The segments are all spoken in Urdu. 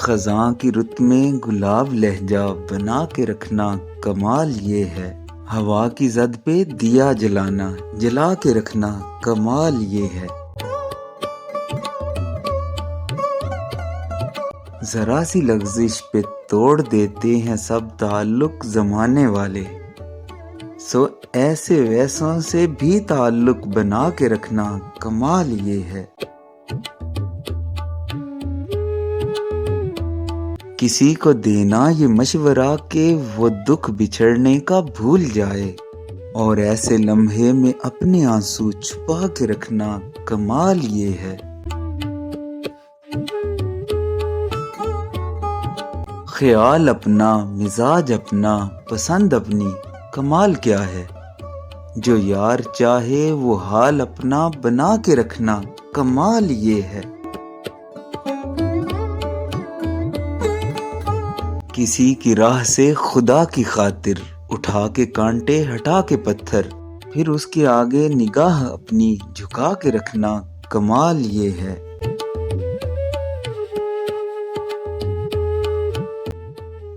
خزاں کی رت میں گلاب لہجہ بنا کے رکھنا کمال یہ ہے، ہوا کی زد پہ دیا جلانا جلا کے رکھنا کمال یہ ہے۔ ذرا سی لغزش پہ توڑ دیتے ہیں سب تعلق زمانے والے، سو ایسے ویسوں سے بھی تعلق بنا کے رکھنا کمال یہ ہے۔ کسی کو دینا یہ مشورہ کہ وہ دکھ بچھڑنے کا بھول جائے، اور ایسے لمحے میں اپنے آنسو چھپا کے رکھنا کمال یہ ہے۔ خیال اپنا، مزاج اپنا، پسند اپنی، کمال کیا ہے؟ جو یار چاہے وہ حال اپنا بنا کے رکھنا کمال یہ ہے۔ کسی کی راہ سے خدا کی خاطر اٹھا کے کانٹے ہٹا کے پتھر، پھر اس کے آگے نگاہ اپنی جھکا کے رکھنا کمال یہ ہے۔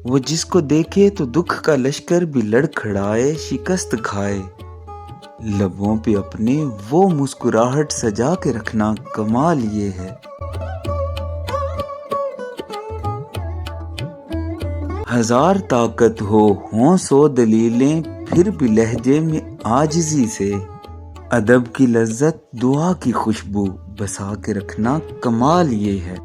وہ جس کو دیکھے تو دکھ کا لشکر بھی لڑکھڑائے شکست کھائے، لبوں پہ اپنے وہ مسکراہٹ سجا کے رکھنا کمال یہ ہے۔ ہزار طاقت ہوں سو دلیلیں، پھر بھی لہجے میں عاجزی سے ادب کی لذت، دعا کی خوشبو بسا کے رکھنا کمال یہ ہے۔